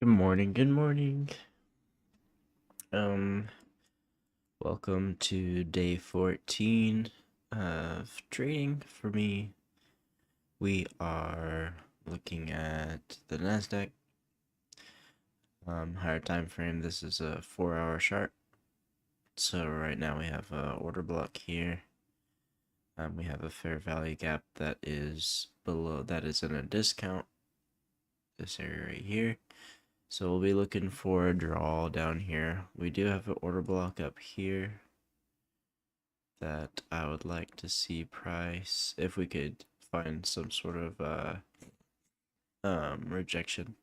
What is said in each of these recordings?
Good morning, good morning. Um, Welcome to day 14 of trading. For me, we are looking at the Nazdaq. Higher time frame. This is a 4-hour chart. So right now we have a order block here. We have a fair value gap that is below, that is in a discount. This area right here. So we'll be looking for a draw down here. We do have an order block up here that I would like to see price, if we could find some sort of rejection.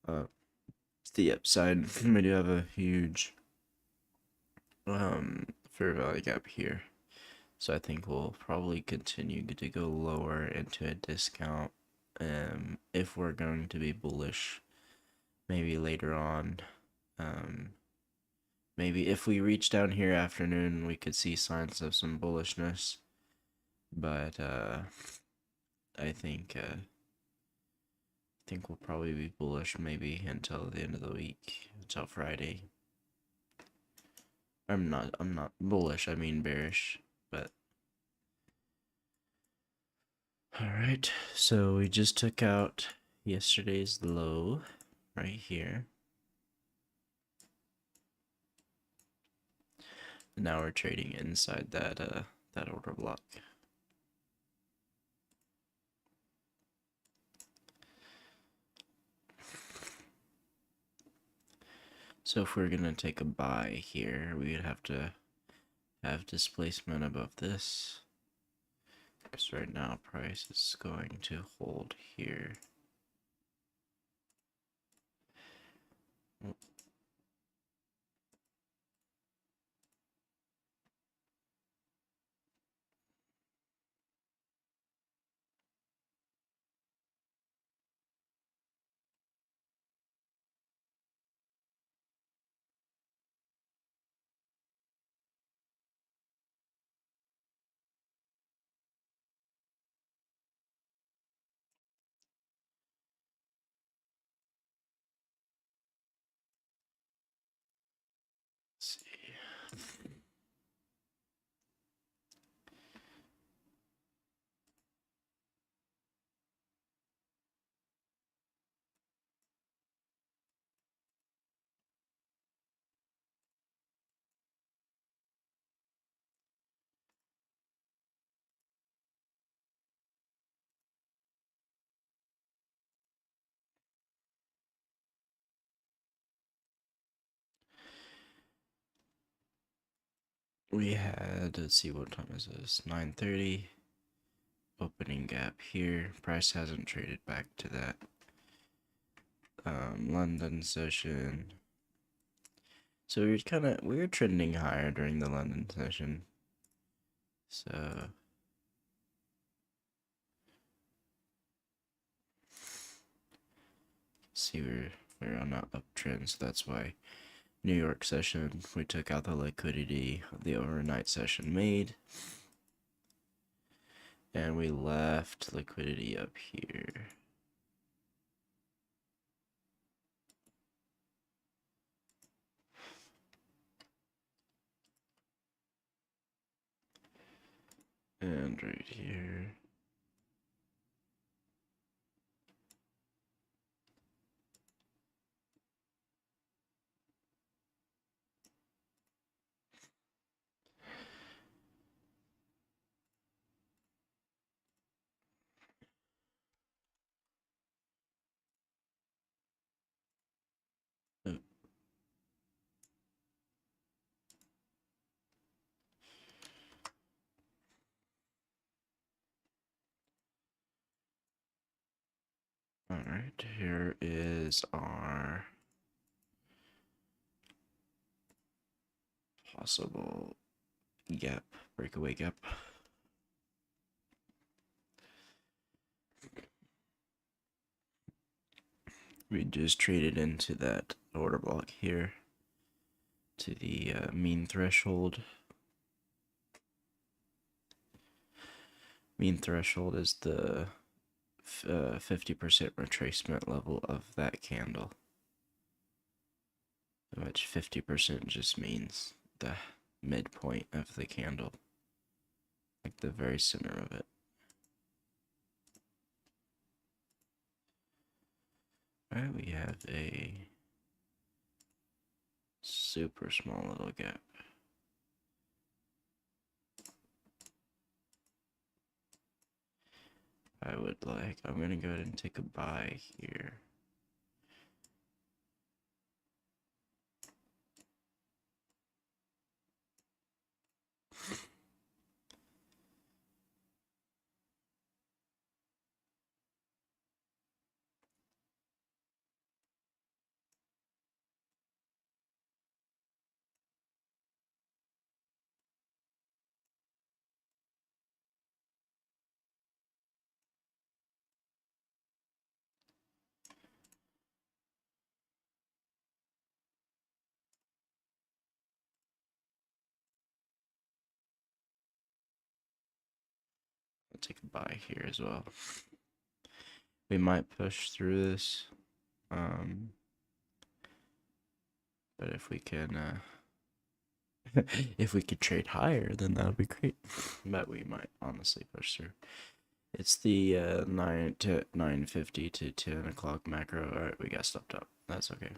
The upside, we do have a huge fair value gap here. So I think we'll probably continue to go lower into a discount if we're going to be bullish maybe later on. Maybe if we reach down here afternoon, we could see signs of some bullishness. But I think we'll probably be bullish maybe until the end of the week, until Friday. I'm not bullish, I mean bearish, but all right. So we just took out yesterday's low right here. And now we're trading inside that order block. So if we're gonna take a buy here, we would have to have displacement above this. Because right now price is going to hold here. Let's see. We had, let's see, what time is this? 9:30. Opening gap here. Price hasn't traded back to that London session. So we were trending higher during the London session. So see, we're on an uptrend, so that's why New York session, we took out the liquidity the overnight session made, and we left liquidity up here. And right here. Oh. Alright, here is our possible gap, breakaway gap. We just traded into that order block here to the mean threshold. Mean threshold is the 50% retracement level of that candle. which 50% just means the midpoint of the candle, like the very center of it. Alright, we have a super small little gap. I'm gonna go ahead and take a buy here. I'll take a buy here as well. We might push through this, but if we can, if we could trade higher, then that would be great. But we might honestly push through. It's the 9:50 to 10 o'clock macro. All right, we got stopped up. That's okay.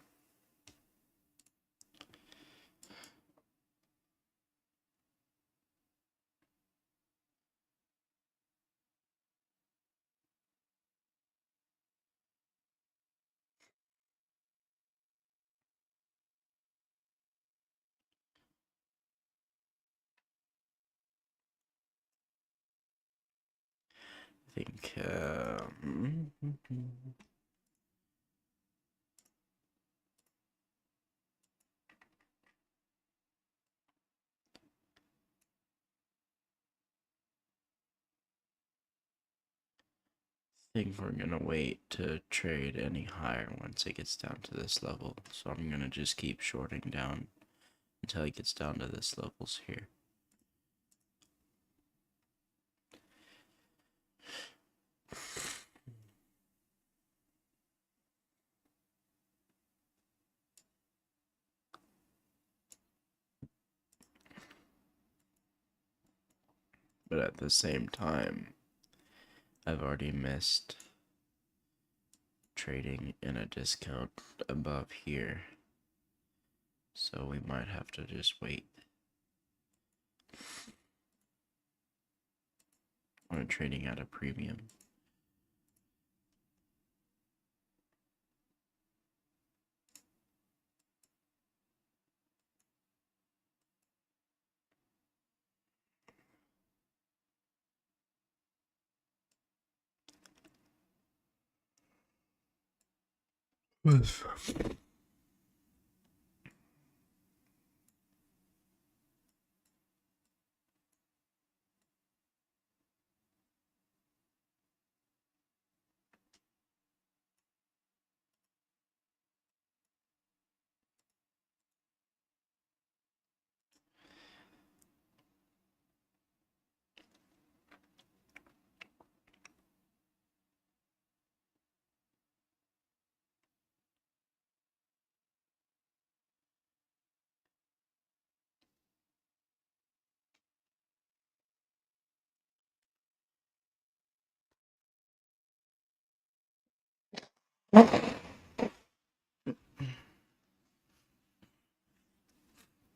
I think, we're gonna wait to trade any higher once it gets down to this level. So I'm gonna just keep shorting down until it gets down to this levels here. But at the same time, I've already missed trading in a discount above here. So we might have to just wait. Or trading at a premium.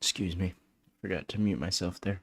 Excuse me, forgot to mute myself there.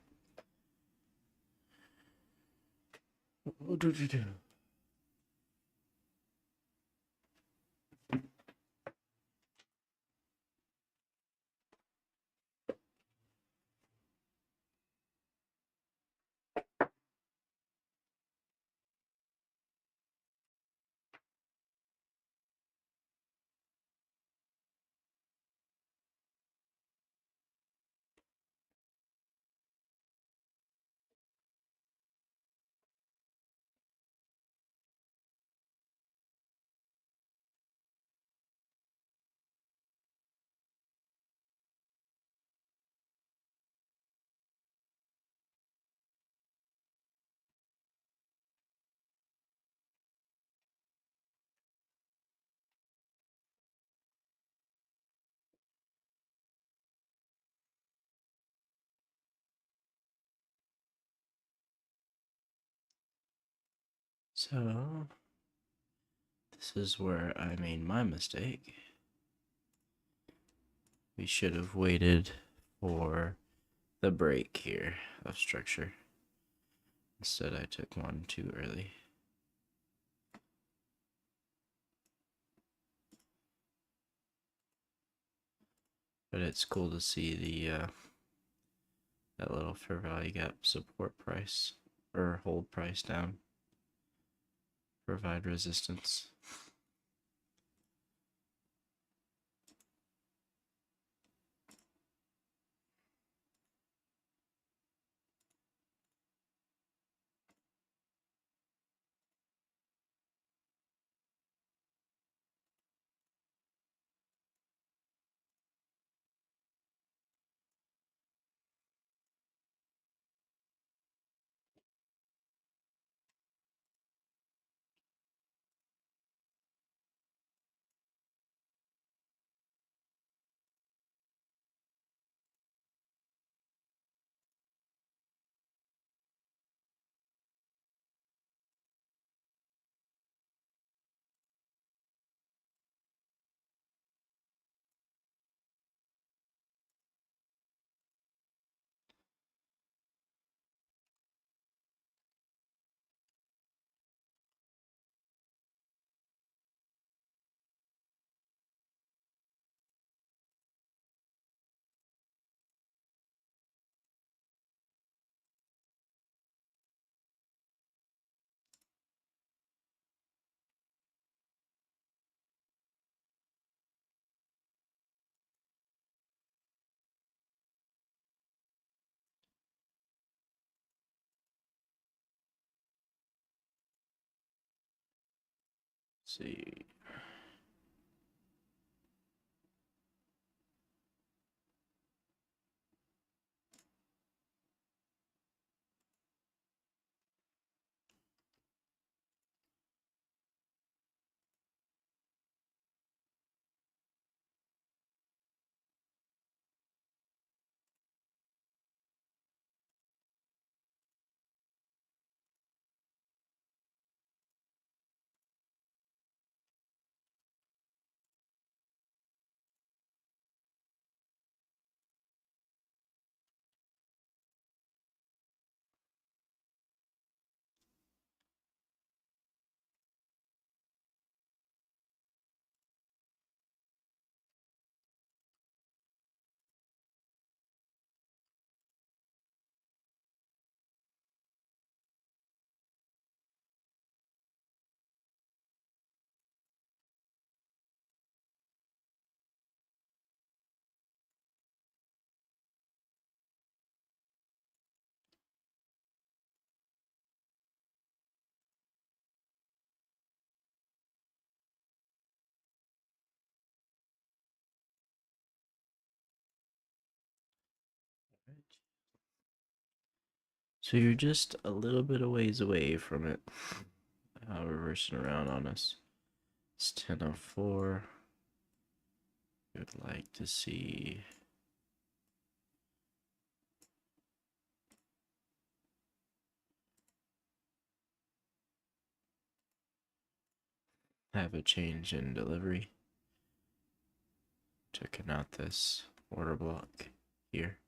So this is where I made my mistake. We should have waited for the break here of structure. Instead, I took one too early. But it's cool to see the that little fair value gap support price or hold price down. Provide resistance. Let's see. So you're just a little bit of ways away from it. Reversing around on us. It's 10:04. We would like to see have a change in delivery. Checking out this order block here.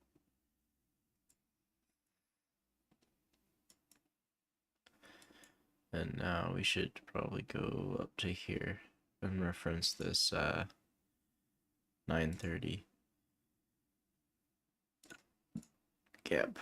And now we should probably go up to here and reference this 930 gap.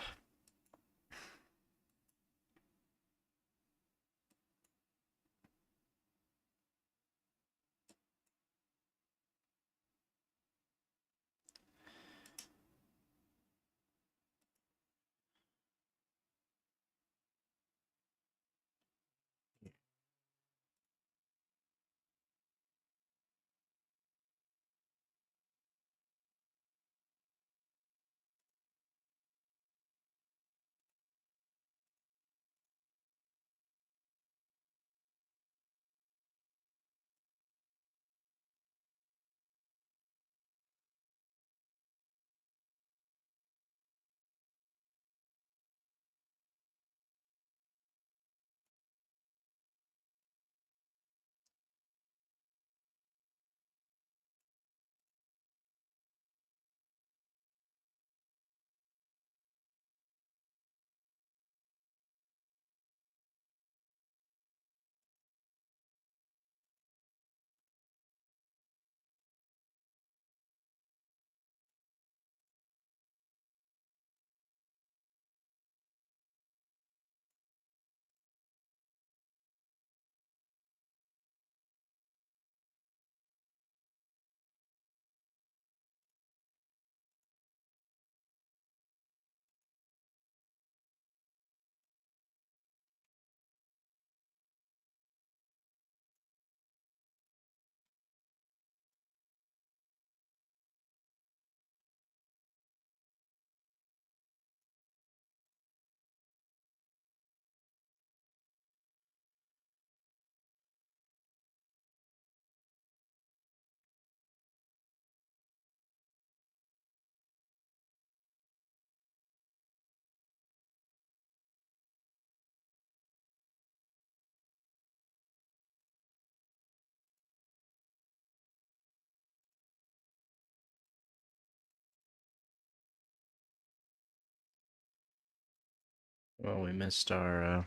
Well, we missed our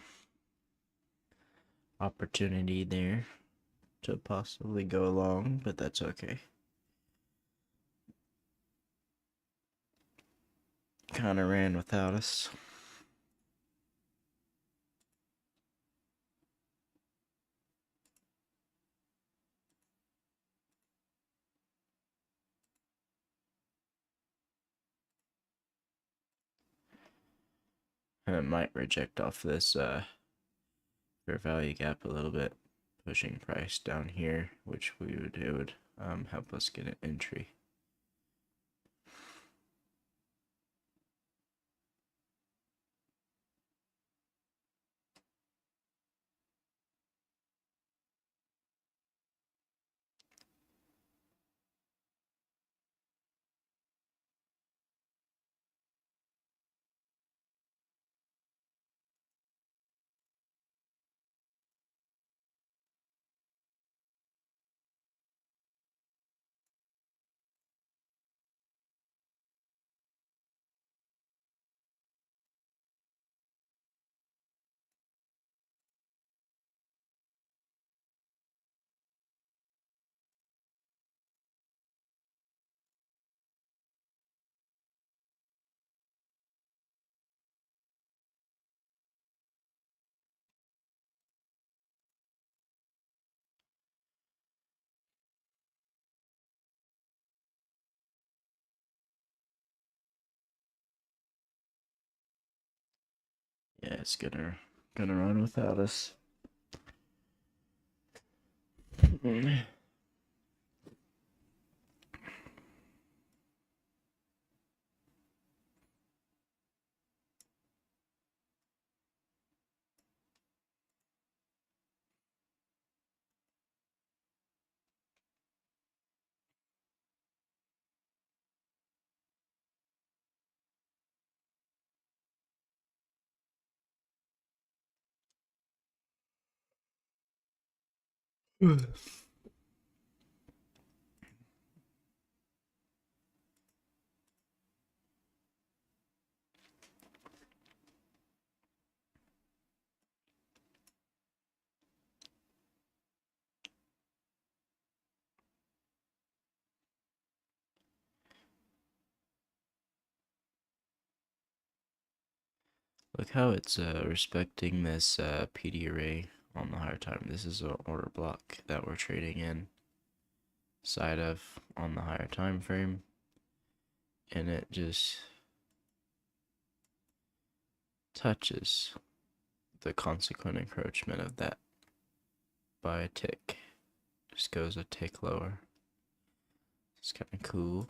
opportunity there to possibly go long, but that's okay. Kinda ran without us. And it might reject off this fair value gap a little bit, pushing price down here, which it would help us get an entry. Yeah, it's gonna run without us. Look how it's respecting this PD array on the higher time. This is an order block that we're trading in side of on the higher time frame, and it just touches the consequent encroachment of that by a tick. Just goes a tick lower. It's kind of cool.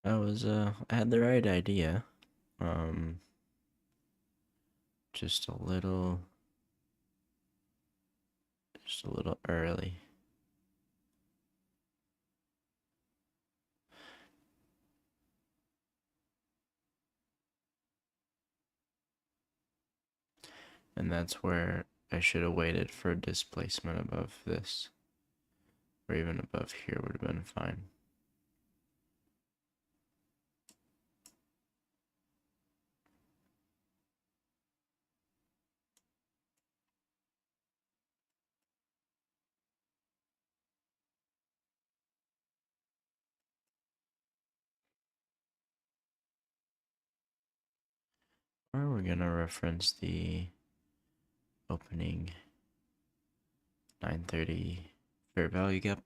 I had the right idea. Just a little early. And that's where I should have waited for displacement above this. Or even above here would have been fine. Or we're gonna reference the opening 930 fair value gap.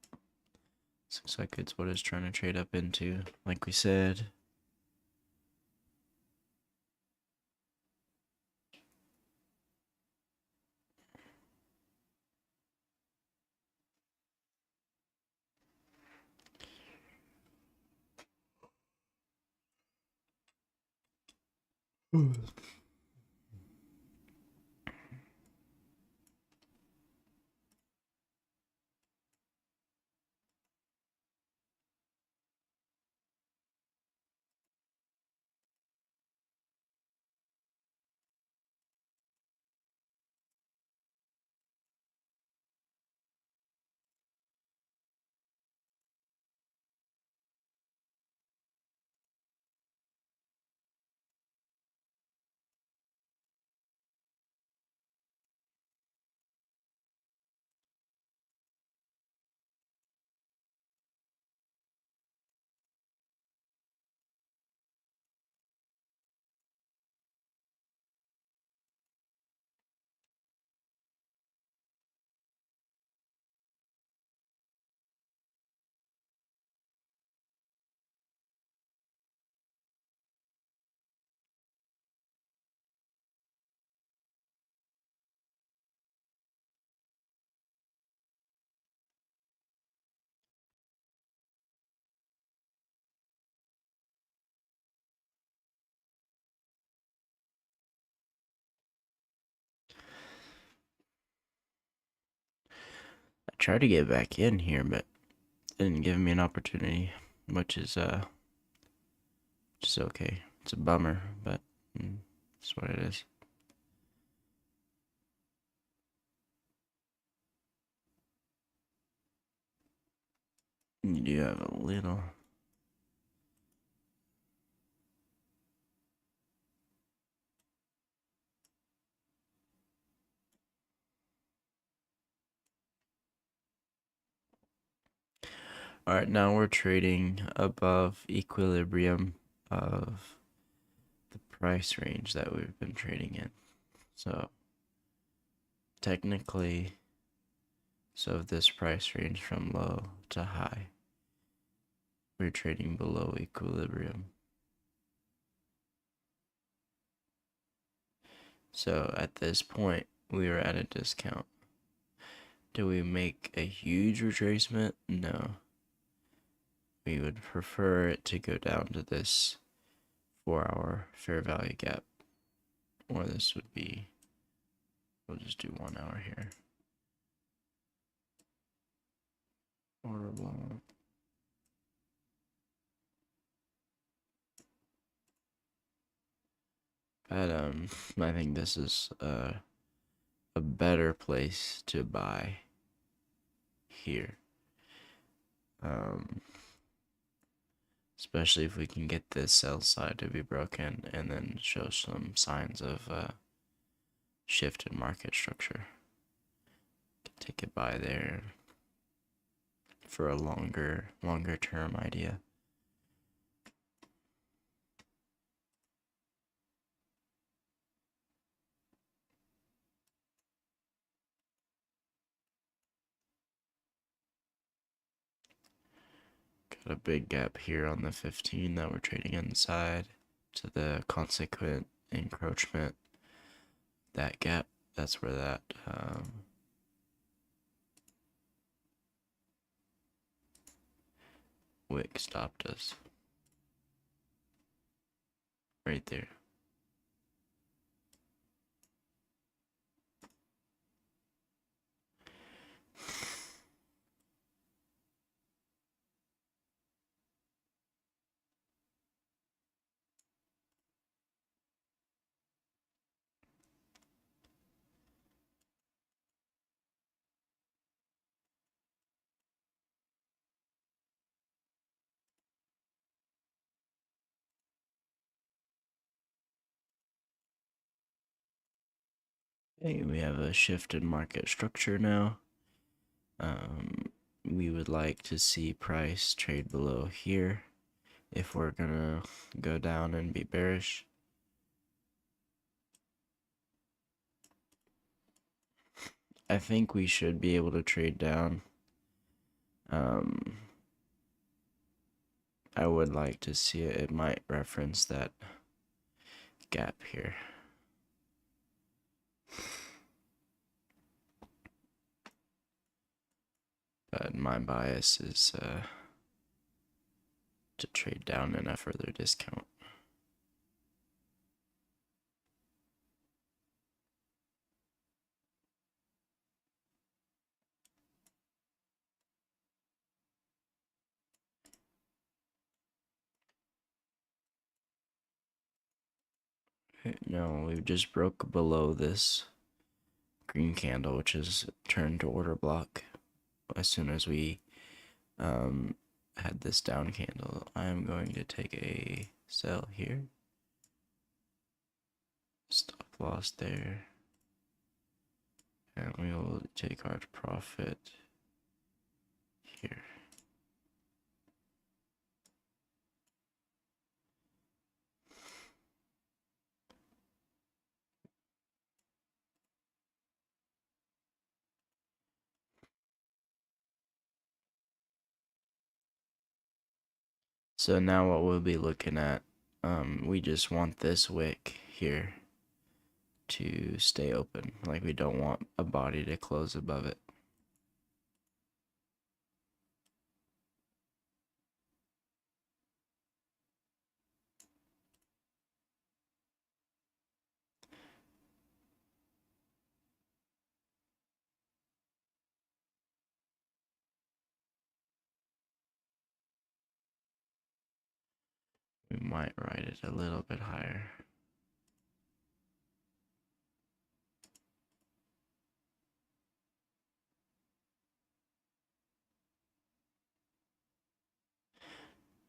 Looks like it's what it's trying to trade up into, like we said. I tried to get back in here, but it didn't give me an opportunity, which is okay. It's a bummer, but it's what it is. You do have a little. Alright, now we're trading above equilibrium of the price range that we've been trading in. So, technically, this price range from low to high, we're trading below equilibrium. So, at this point, we are at a discount. Do we make a huge retracement? No. We would prefer it to go down to this 4-hour fair value gap. Or this would be, we'll just do 1 hour here. Order block. But I think this is a better place to buy here. Especially if we can get this sell side to be broken and then show some signs of shift in market structure. Take it by there for a longer term idea. Got a big gap here on the 15 that we're trading inside to the consequent encroachment. That gap, that's where that wick stopped us. right there. Okay, we have a shift in market structure now. We would like to see price trade below here if we're gonna go down and be bearish. I think we should be able to trade down. I would like to see it. It might reference that gap here. But my bias is to trade down in a further discount. No, we just broke below this green candle, which is turned to order block as soon as we had this down candle. I am going to take a sell here. Stop loss there. And we will take our profit here. So now what we'll be looking at, we just want this wick here to stay open. Like, we don't want a body to close above it. We might ride it a little bit higher.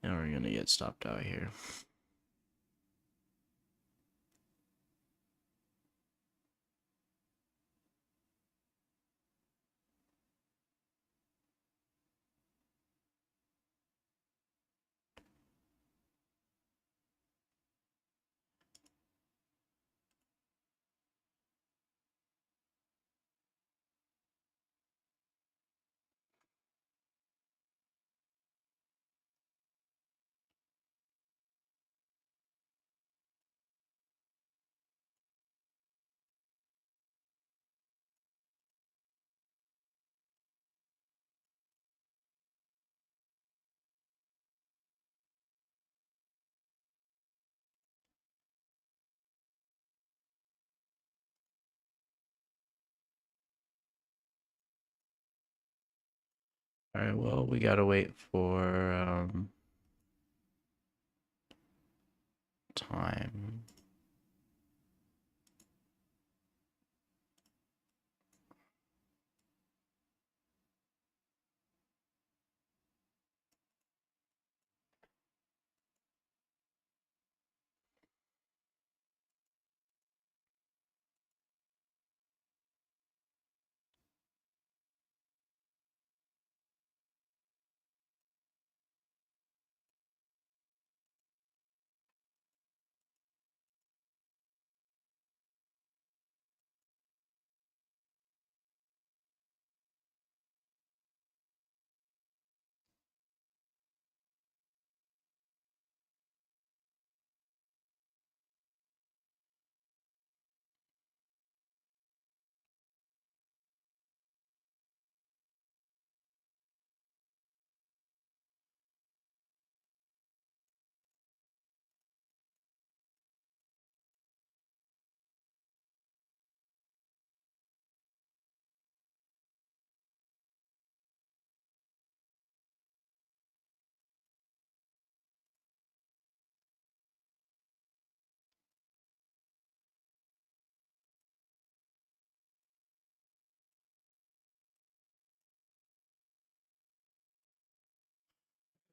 And we're gonna get stopped out here. Alright, well, we gotta wait for time.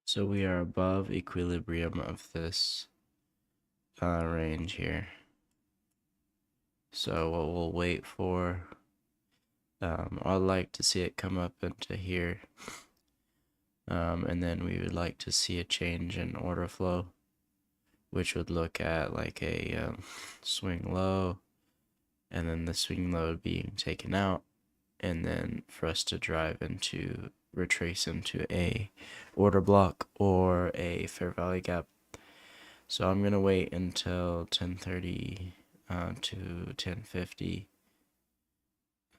So we are above equilibrium of this range here. So what we'll wait for, I'd like to see it come up into here. And then we would like to see a change in order flow, which would look at like a swing low, and then the swing low being taken out, and then for us to retrace into a order block or a fair value gap. So I'm gonna wait until 10:30 to 10:50,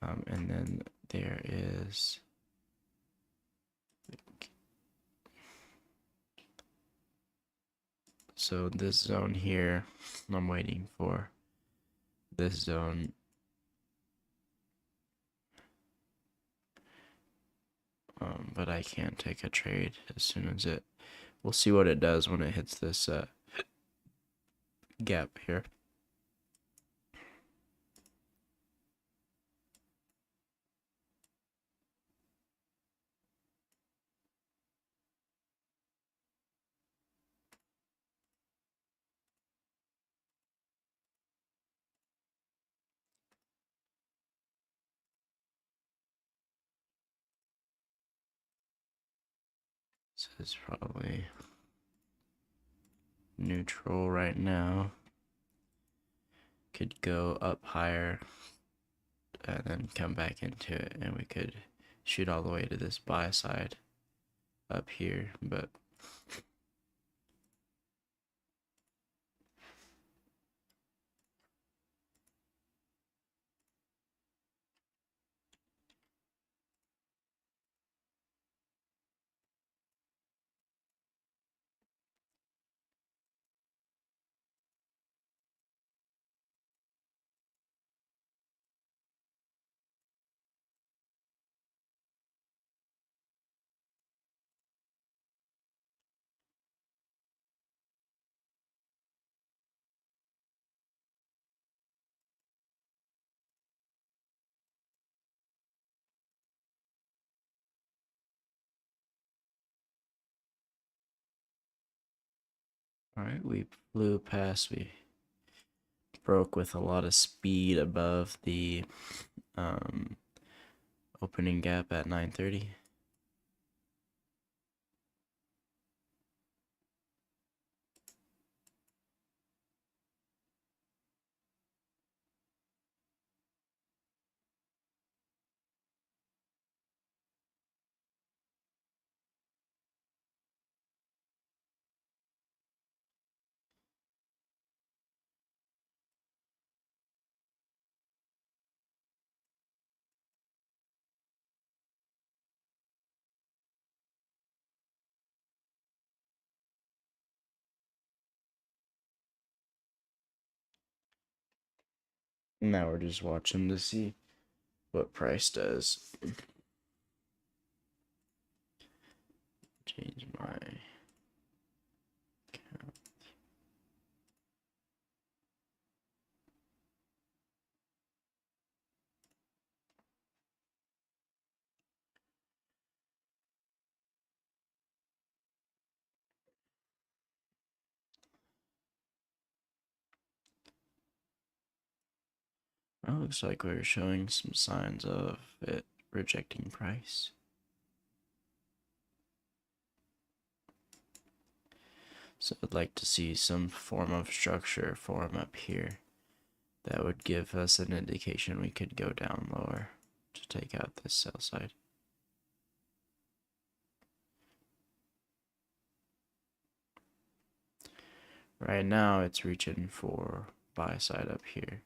and then there is so this zone here. I'm waiting for this zone. But I can't take a trade as soon as it. We'll see what it does when it hits this gap here. So it's probably neutral right now. Could go up higher and then come back into it, and we could shoot all the way to this buy side up here, but alright, we flew past, we broke with a lot of speed above the opening gap at 9:30. Now we're just watching to see what price does. Change my account. Well, looks like we're showing some signs of it rejecting price. So I'd like to see some form of structure form up here that would give us an indication we could go down lower to take out this sell side. Right now it's reaching for buy side up here.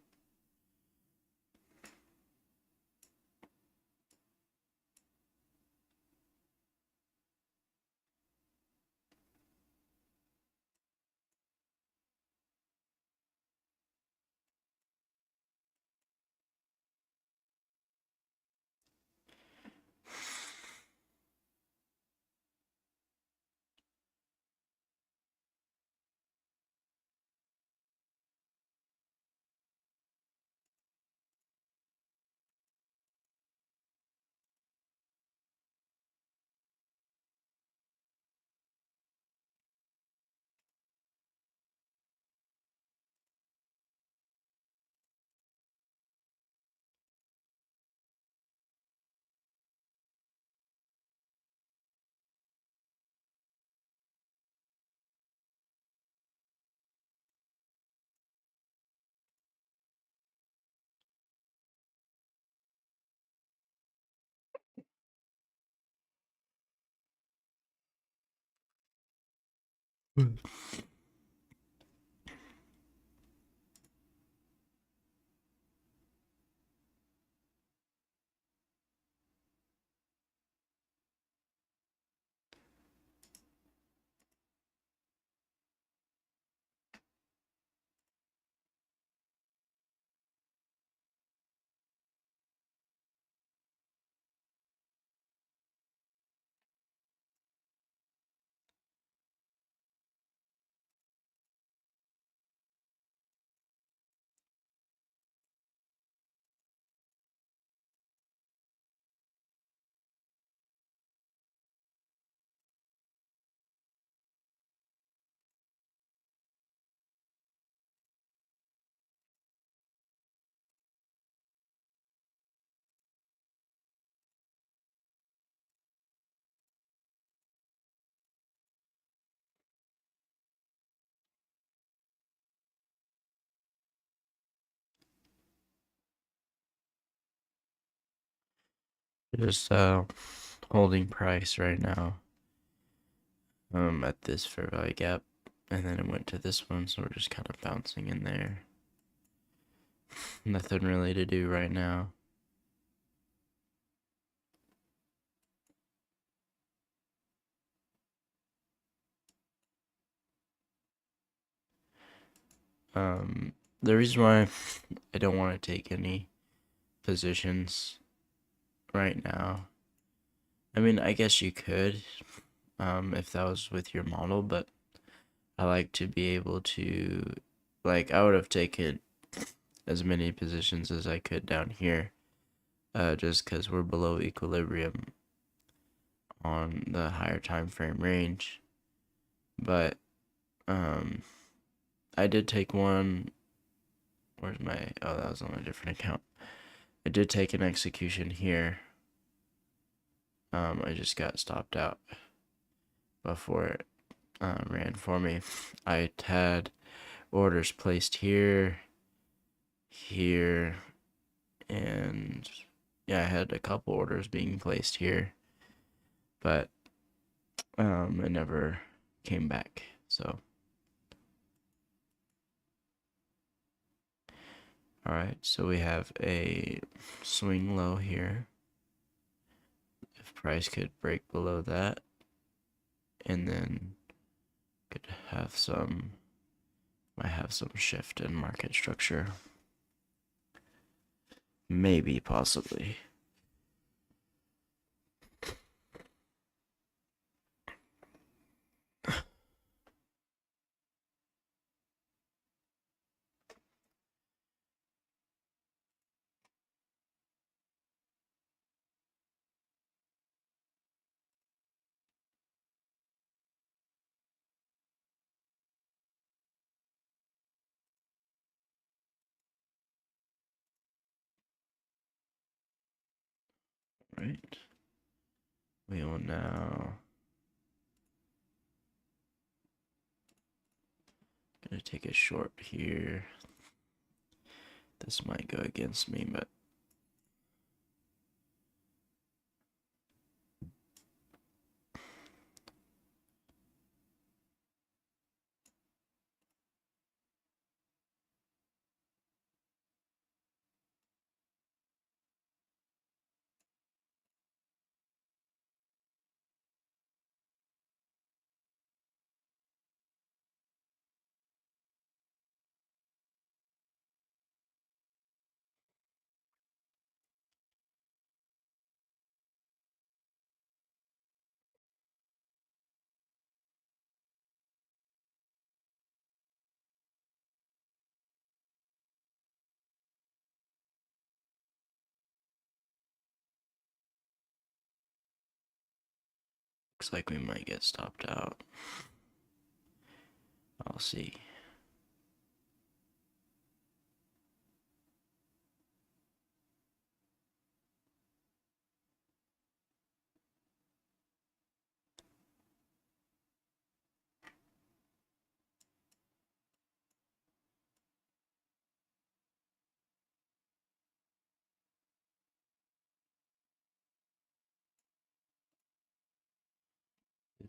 Just holding price right now. At this fair value gap, and then it went to this one, so we're just kind of bouncing in there. Nothing really to do right now. The reason why I don't want to take any positions right now, I mean, I guess you could, if that was with your model, but I like to be able to, like, I would have taken as many positions as I could down here, just because we're below equilibrium on the higher time frame range. But I did take one. Where's my? Oh, that was on a different account. I did take an execution here. I just got stopped out before it ran for me. I had orders placed here, here, and yeah, I had a couple orders being placed here, but it never came back. So, all right, so we have a swing low here. If price could break below that, and then could have some, might have some shift in market structure. Maybe, possibly. Right. We will now gonna take a short here. This might go against me, but looks like we might get stopped out. I'll see.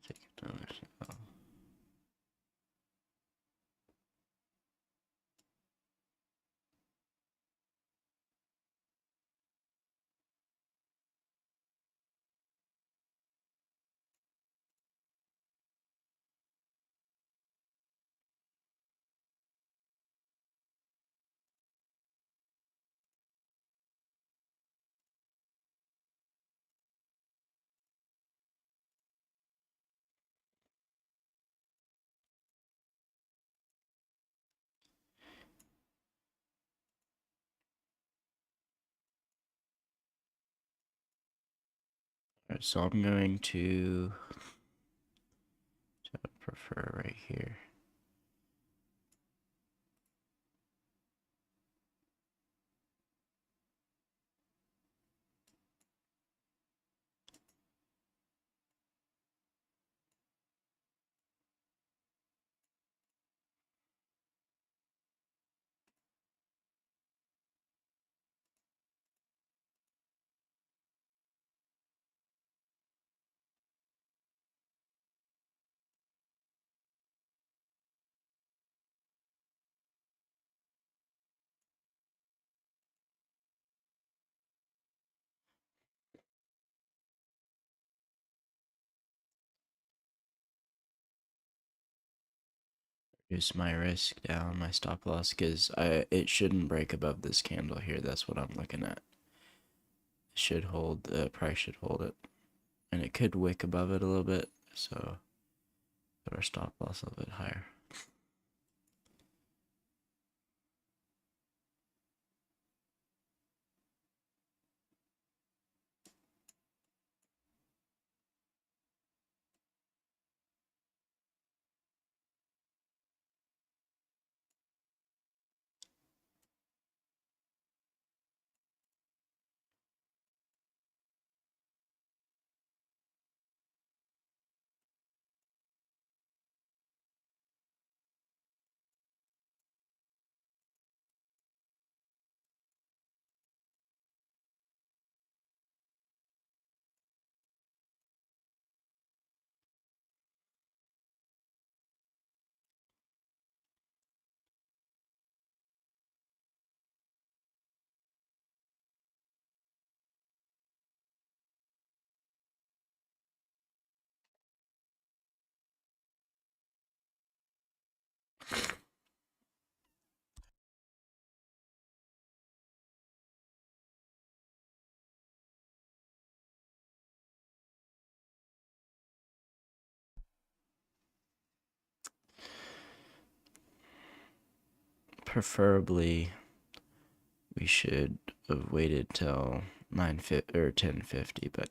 Take another sell. Alright, so I'm going to prefer right here. Reduce my risk down, my stop loss, because it shouldn't break above this candle here. That's what I'm looking at. It should hold, price should hold it. And it could wick above it a little bit, so put our stop loss a little bit higher. Preferably, we should have waited till 9:50 or 10:50, but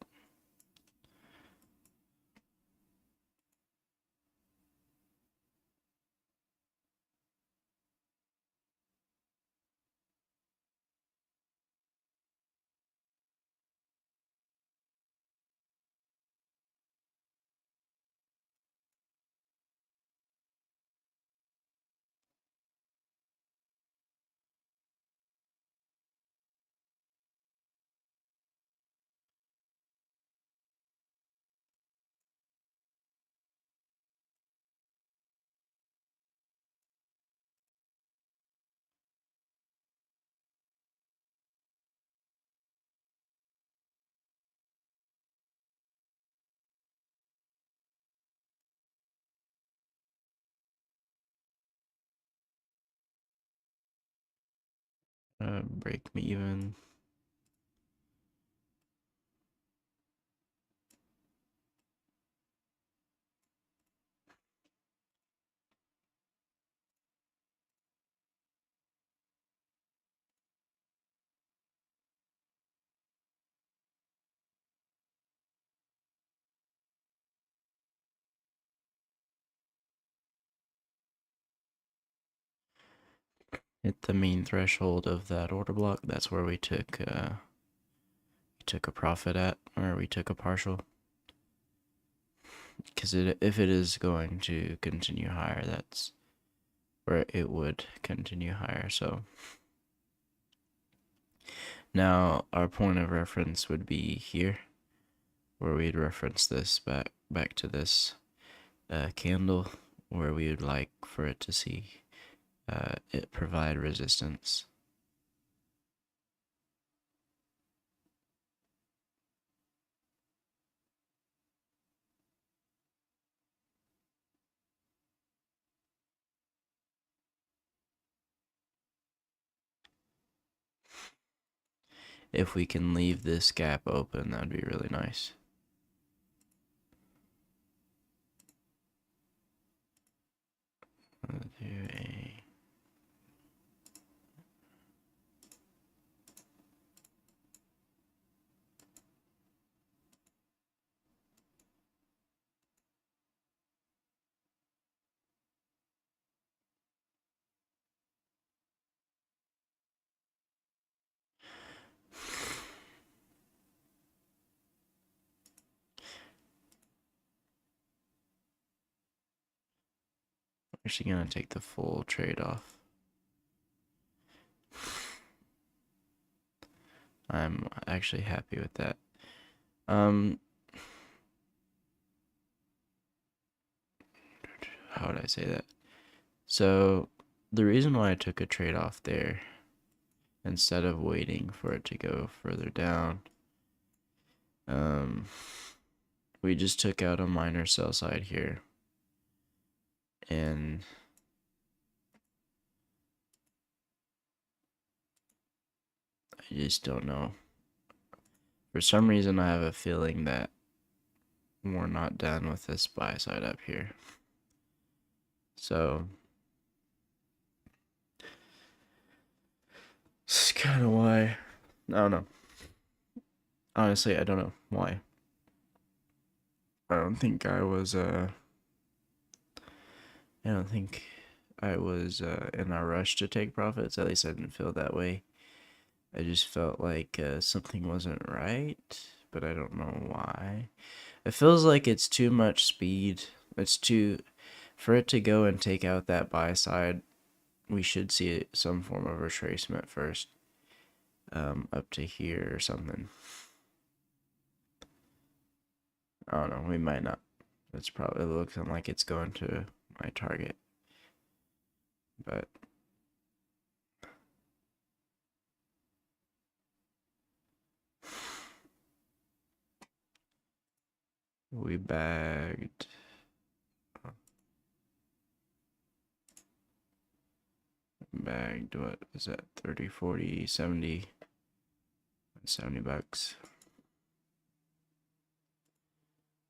break me even. Hit the main threshold of that order block. That's where we took a profit at, or we took a partial. Because if it is going to continue higher, that's where it would continue higher. So now our point of reference would be here, where we'd reference this back to this candle, where we would like for it to see it provide resistance. If we can leave this gap open, that'd be really nice. Do a Actually gonna take the full trade off. I'm actually happy with that. How would I say that? So the reason why I took a trade off there instead of waiting for it to go further down, we just took out a minor sell side here, and I just don't know. For some reason, I have a feeling that we're not done with this buy side up here. So this is kind of why. I don't know. Honestly, I don't know why. I don't think I was in a rush to take profits. At least I didn't feel that way. I just felt like something wasn't right, but I don't know why. It feels like it's too much speed. For it to go and take out that buy side, we should see some form of retracement first, up to here or something. I don't know, we might not. It's probably looking like it's going to my target, but we bagged. What is that? 30, 40, 70, 70 bucks.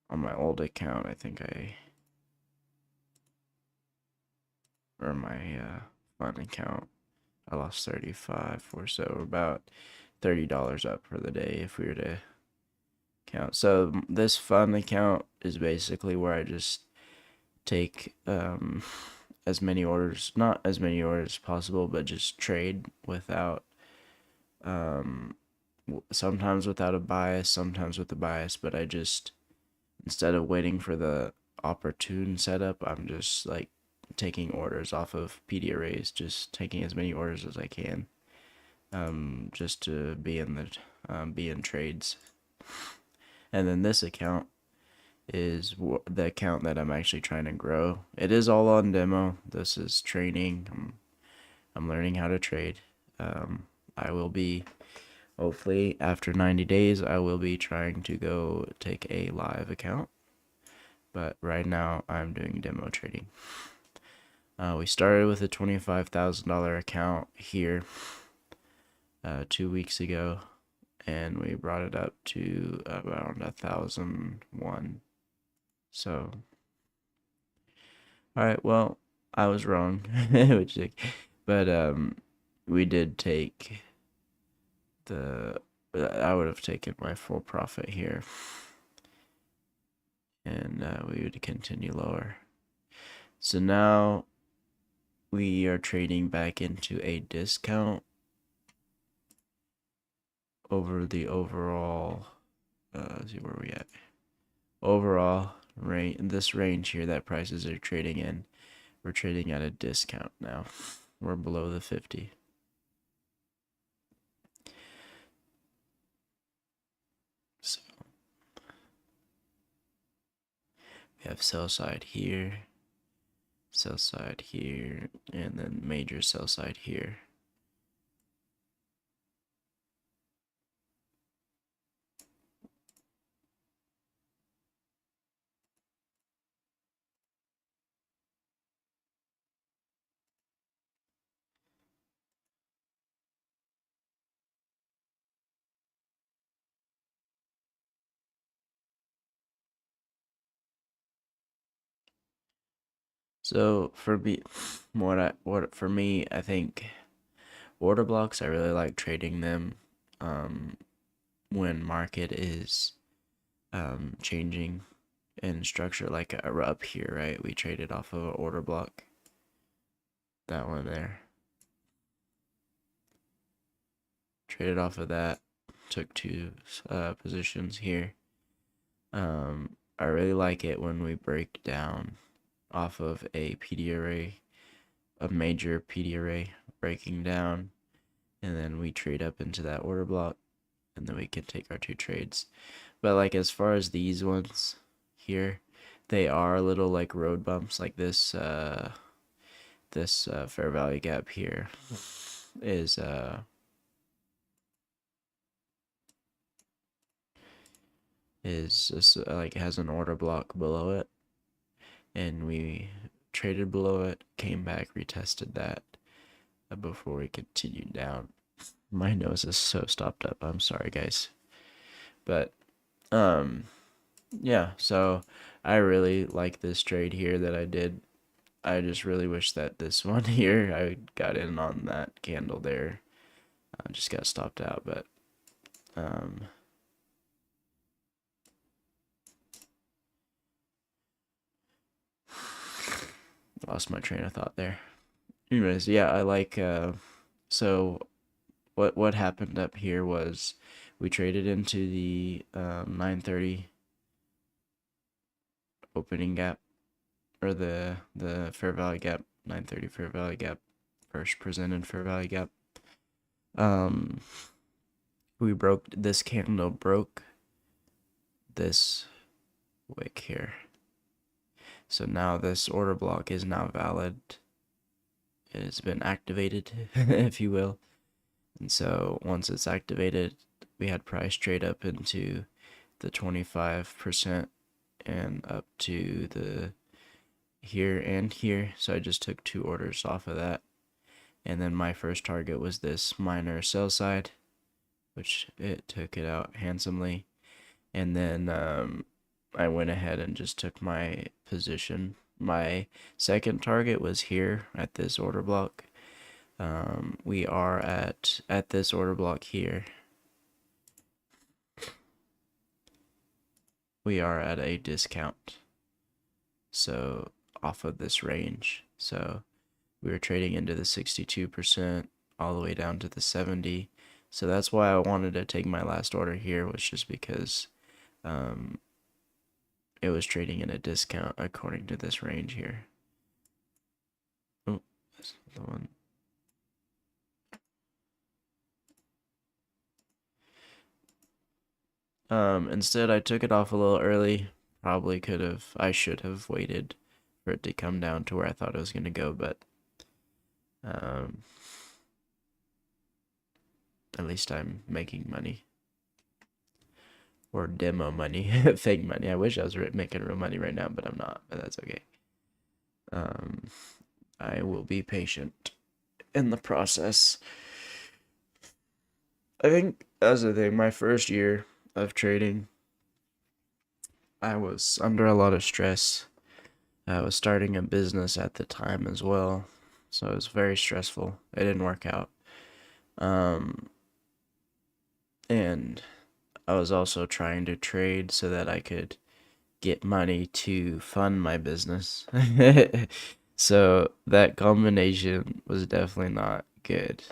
On my old account, I think or my fun account, I lost 35 or so, about $30 up for the day if we were to count. So this fun account is basically where I just take as many orders, not as many orders as possible, but just trade without sometimes without a bias, sometimes with a bias, but I just, instead of waiting for the opportune setup, I'm just like taking orders off of PD arrays, just taking as many orders as I can, just to be in trades. And then this account is the account that I'm actually trying to grow. It is all on demo. This is training. I'm learning how to trade. I will be, hopefully after 90 days, I will be trying to go take a live account. But right now I'm doing demo trading. We started with a $25,000 account here 2 weeks ago, and we brought it up to around 1,001. So, all right, well, I was wrong, but we did take I would have taken my full profit here, and we would continue lower. So now we are trading back into a discount over the overall, let's see where we at. Overall range, this range here that prices are trading in, we're trading at a discount now. We're below the 50. So we have sell side here, and then major sell side here. So for me, for me, I think order blocks, I really like trading them when market is changing in structure, like up here, right? We traded off of an order block. That one there. Traded off of that. Took two positions here. I really like it when we break down off of a PD array, a major PD array breaking down, and then we trade up into that order block, and then we can take our 2 trades. But like as far as these ones here, they are little like road bumps, like this fair value gap here is just, like has an order block below it, and we traded below it, came back, retested that before we continued down. My nose is so stopped up. I'm sorry, guys. But yeah, so I really like this trade here that I did. I just really wish that this one here, I got in on that candle there. I just got stopped out, but lost my train of thought there. Anyways, yeah, I like so what happened up here was we traded into the 930 opening gap, or the fair value gap, 930 fair value gap, first presented fair value gap. We broke, this candle broke this wick here. So now this order block is now valid. It has been activated, if you will. And so once it's activated, we had price trade up into the 25% and up to the here and here. So I just took 2 orders off of that. And then my first target was this minor sell side, which it took it out handsomely. And then I went ahead and just took my position. My second target was here at this order block. We are at this order block here. We are at a discount, so off of this range. So we were trading into the 62% all the way down to the 70. So that's why I wanted to take my last order here, was just because it was trading in a discount according to this range here. Oh, that's the one. Instead I took it off a little early. I should have waited for it to come down to where I thought it was going to go, but at least I'm making money. Or demo money, fake money. I wish I was making real money right now, but I'm not, but that's okay. I will be patient in the process. I think that's the thing, my first year of trading, I was under a lot of stress. I was starting a business at the time as well, so it was very stressful. It didn't work out. And I was also trying to trade so that I could get money to fund my business. So that combination was definitely not good,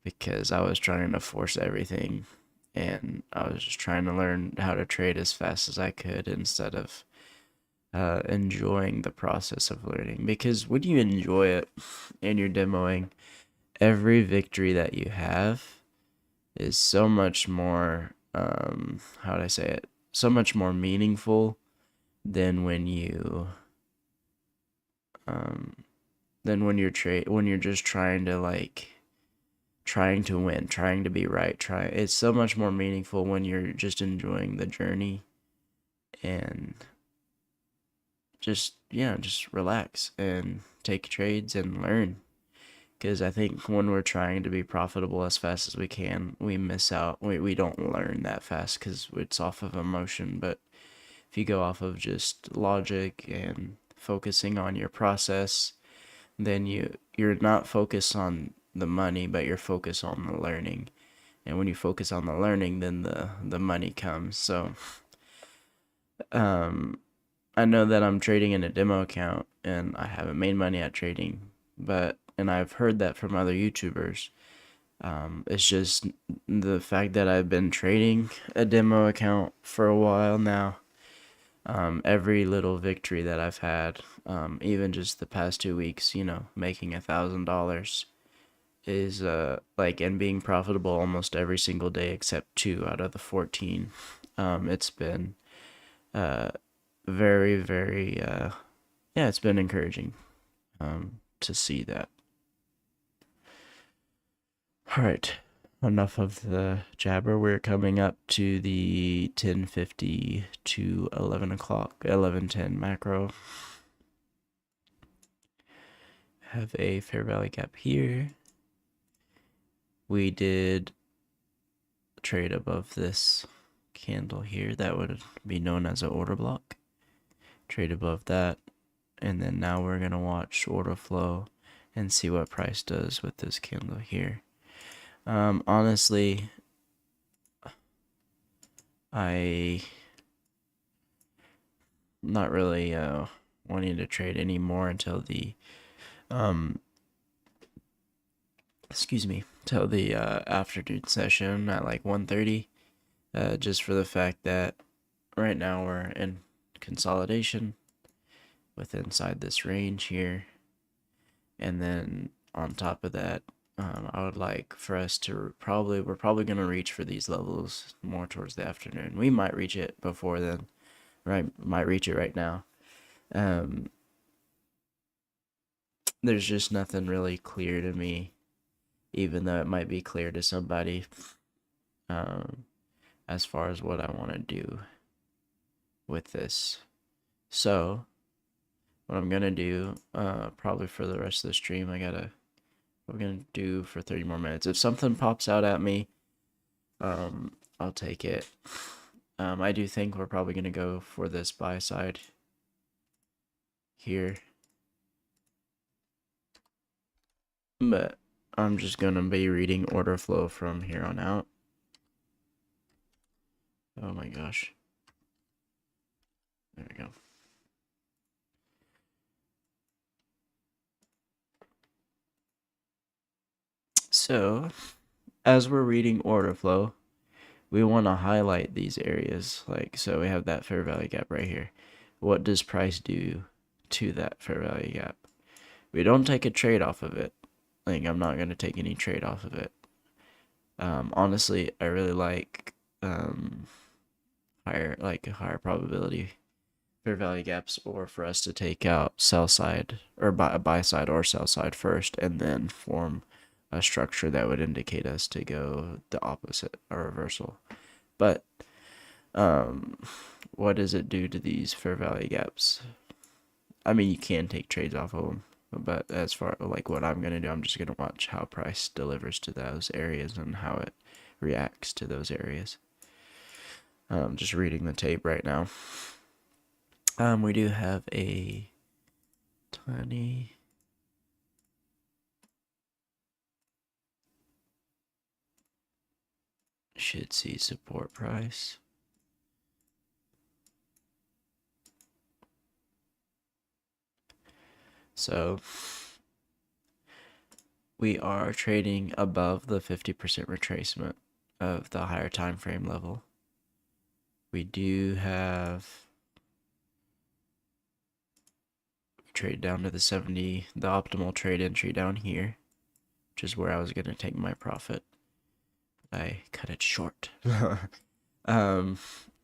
because I was trying to force everything, and I was just trying to learn how to trade as fast as I could instead of enjoying the process of learning. Because when you enjoy it and you're demoing, every victory that you have is so much more, how would I say it? So much more meaningful than when you, when you're just trying to win, trying to be right. It's so much more meaningful when you're just enjoying the journey and just relax and take trades and learn. Because I think when we're trying to be profitable as fast as we can, we miss out. We don't learn that fast because it's off of emotion. But if you go off of just logic and focusing on your process, then you're not focused on the money, but you're focused on the learning. And when you focus on the learning, then the money comes. So I know that I'm trading in a demo account and I haven't made money at trading, and I've heard that from other YouTubers. It's just the fact that I've been trading a demo account for a while now. Every little victory that I've had, even just the past 2 weeks, making $1,000 is like, and being profitable almost every single day except 2 out of the 14. It's been very, very, yeah, it's been encouraging to see that. All right, enough of the jabber. We're coming up to the 10:50 to 11 o'clock, 11:10 macro. Have a fair value gap here. We did trade above this candle here. That would be known as an order block. Trade above that. And then now we're going to watch order flow and see what price does with this candle here. Honestly, I not really wanting to trade anymore until the till the afternoon session at like 1:30, just for the fact that right now we're in consolidation with inside this range here, and then on top of that, I would like for us to we're probably going to reach for these levels more towards the afternoon. We might reach it before then, right? Might reach it right now. There's just nothing really clear to me, even though it might be clear to somebody, as far as what I want to do with this. So what I'm gonna do, probably for the rest of the stream, we're gonna do for 30 more minutes. If something pops out at me, I'll take it. I do think we're probably gonna go for this buy side here, but I'm just gonna be reading order flow from here on out. Oh my gosh. There we go. So, as we're reading order flow, we want to highlight these areas. Like, so we have that fair value gap right here. What does price do to that fair value gap? We don't take a trade off of it. Like, I'm not going to take any trade off of it. Honestly, I really like higher probability fair value gaps, or for us to take out sell side or buy side or sell side first, and then form a structure that would indicate us to go the opposite or reversal. But what does it do to these fair value gaps? I mean, you can take trades off of them, but as far like what I'm gonna do, I'm just gonna watch how price delivers to those areas and how it reacts to those areas. Just reading the tape right now. We do have a tiny should see support price. So we are trading above the 50% retracement of the higher time frame level. We do have trade down to the 70, the optimal trade entry down here, which is where I was going to take my profit. I cut it short.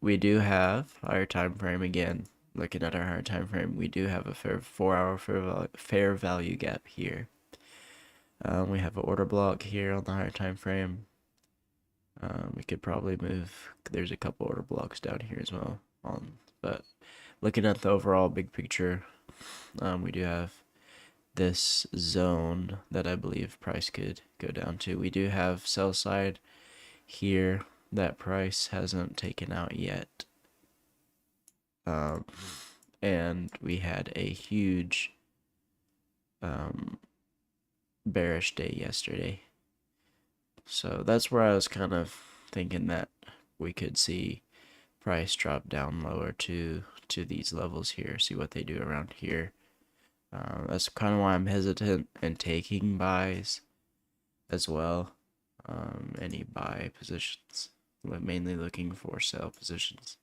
We do have higher time frame again. Looking at our higher time frame, we do have a 4-hour fair value gap here. We have an order block here on the higher time frame. We could probably move. There's a couple order blocks down here as well. But looking at the overall big picture, we do have this zone that I believe price could go down to. We do have sell side here that price hasn't taken out yet. And we had a huge bearish day yesterday. So that's where I was kind of thinking that we could see price drop down lower to these levels here, see what they do around here. That's kind of why I'm hesitant in taking buys as well. Any buy positions, but mainly looking for sell positions.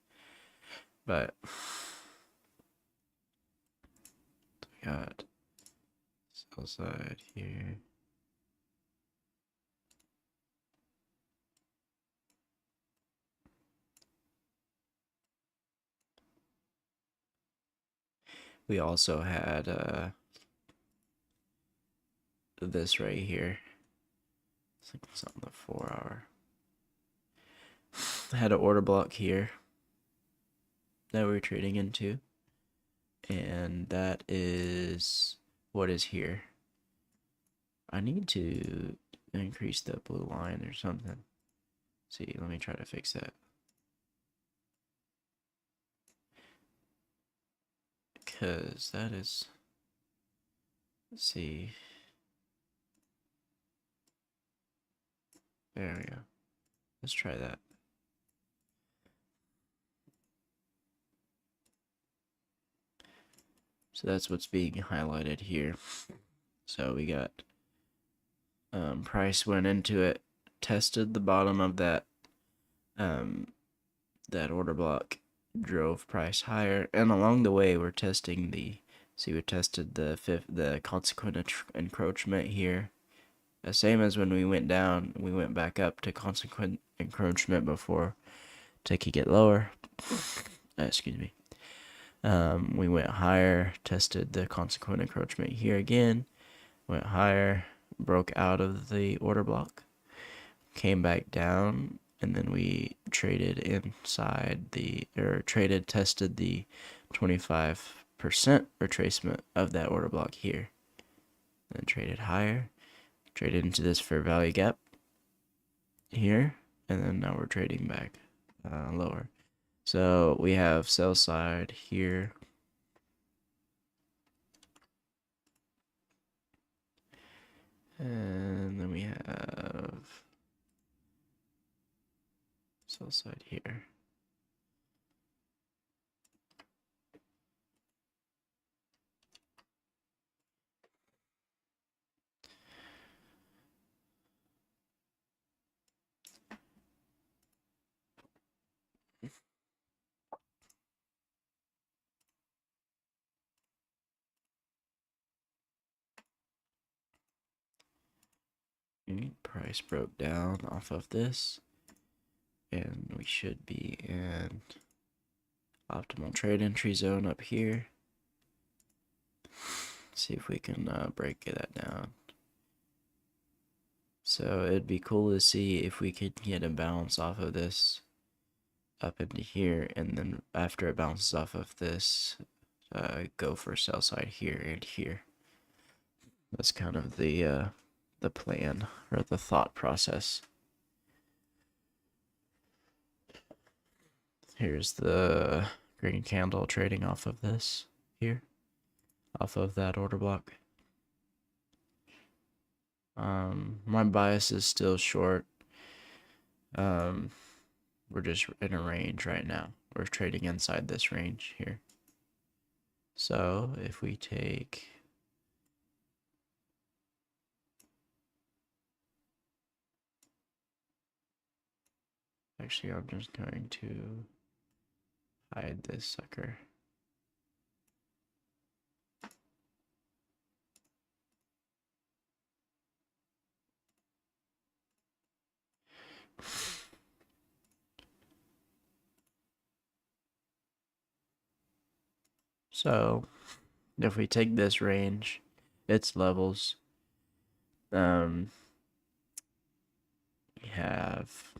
But we got sell side here. We also had this right here. I think it's on the 4 hour. I had an order block here that we're trading into, and that is what is here. I need to increase the blue line or something. See, let me try to fix that. Because that is, let's see. There we go. Let's try that. So that's what's being highlighted here. So we got price went into it, tested the bottom of that that order block, drove price higher, and along the way we're testing the, see, we tested the consequent encroachment here. The same as when we went down, we went back up to consequent encroachment before taking it lower. Excuse me. We went higher, tested the consequent encroachment here again, went higher, broke out of the order block, came back down, and then we traded inside the, tested the 25% retracement of that order block here. Then traded higher, traded into this fair value gap here, and then now we're trading back lower. So we have sell side here. And then we have sell side here. Price broke down off of this, and we should be in optimal trade entry zone up here. See if we can break that down. So it'd be cool to see if we could get a bounce off of this up into here, and then after it bounces off of this, go for sell side here and here. That's kind of the plan, or the thought process. Here's the green candle trading off of this here, off of that order block. My bias is still short. We're just in a range right now. We're trading inside this range here. So if we take, actually I'm just going to hide this sucker. So if we take this range, its levels, we have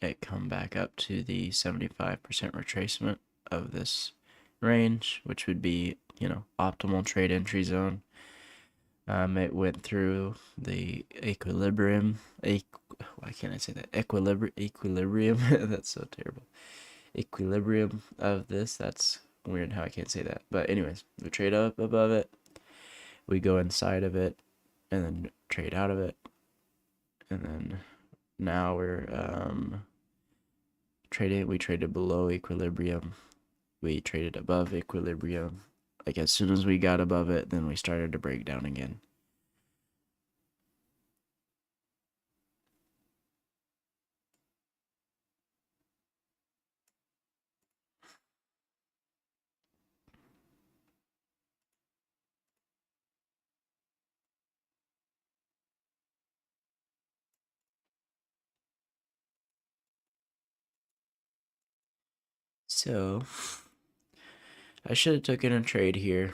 it come back up to the 75% retracement of this range, which would be, optimal trade entry zone. It went through the equilibrium. Why can't I say that? Equilibrium. That's so terrible. Equilibrium of this. That's weird how I can't say that. But anyways, we trade up above it. We go inside of it, and then trade out of it, and then now we're trading. We traded below equilibrium. We traded above equilibrium. Like as soon as we got above it, then we started to break down again. So I should have taken a trade here,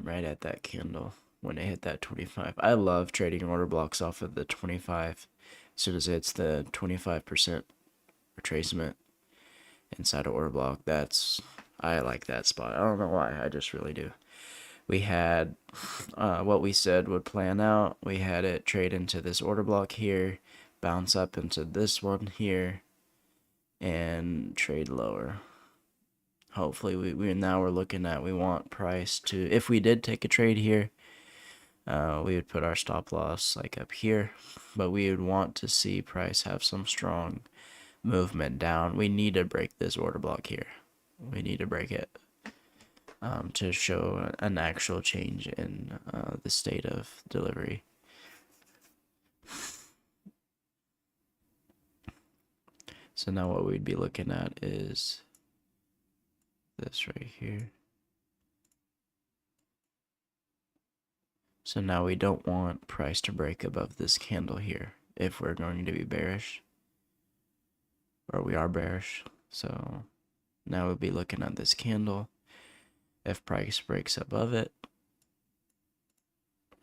right at that candle when it hit that 25. I love trading order blocks off of the 25. As soon as it hits the 25% retracement inside of order block, I like that spot. I don't know why, I just really do. We had what we said would plan out. We had it trade into this order block here, bounce up into this one here, and trade lower. Hopefully, we're looking at, we want price to, if we did take a trade here, we would put our stop loss like up here, but we would want to see price have some strong movement down. We need to break this order block here. We need to break it to show an actual change in the state of delivery. So now what we'd be looking at is this right here. So now we don't want price to break above this candle here if we're going to be bearish, or we are bearish. So now we'll be looking at this candle. If price breaks above it,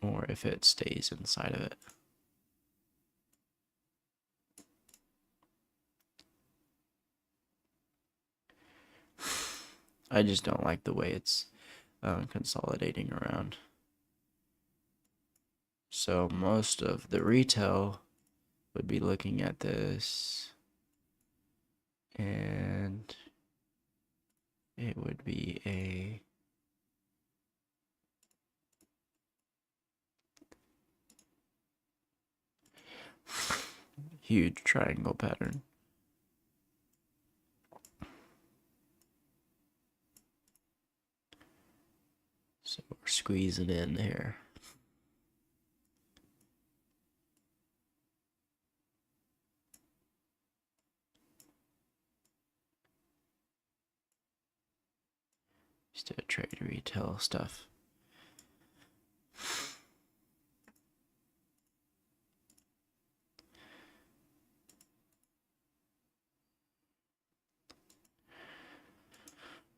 or if it stays inside of it. I just don't like the way it's consolidating around. So most of the retail would be looking at this, and it would be a huge triangle pattern. So we're squeezing in here. Just to trade retail stuff.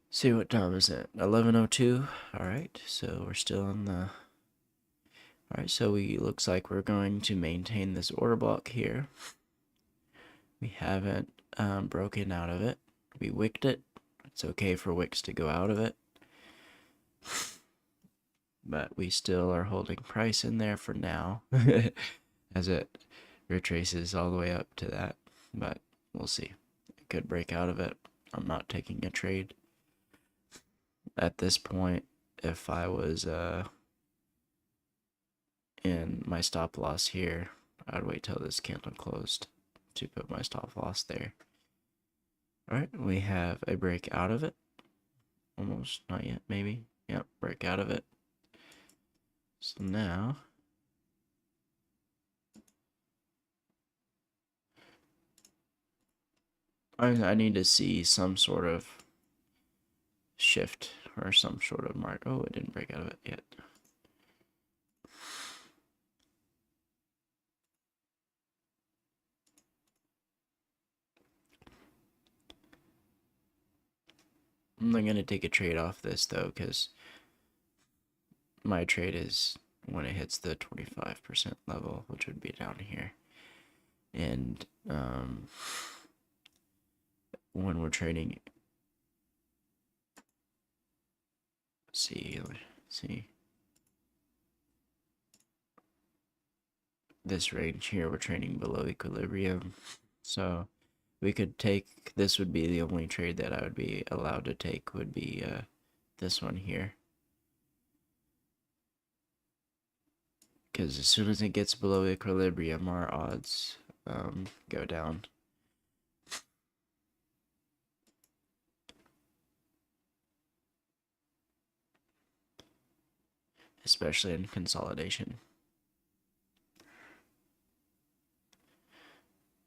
See, what time is it? 11:02. All right, so we're still in the. All right, so looks like we're going to maintain this order block here. We haven't broken out of it. We wicked it. It's okay for wicks to go out of it, but we still are holding price in there for now, as it retraces all the way up to that. But we'll see. It could break out of it. I'm not taking a trade at this point. If I was in my stop loss here, I'd wait till this candle closed to put my stop loss there. All right, we have a break out of it. Almost, not yet, maybe. Yep, break out of it. So now I need to see some sort of shift or some sort of mark. Oh, it didn't break out of it yet. I'm not going to take a trade off this though, because my trade is when it hits the 25% level, which would be down here. And when we're trading, see this range here, we're trading below equilibrium. So we could take, this would be the only trade that I would be allowed to take, would be this one here. Because as soon as it gets below equilibrium, our odds go down. Especially in consolidation.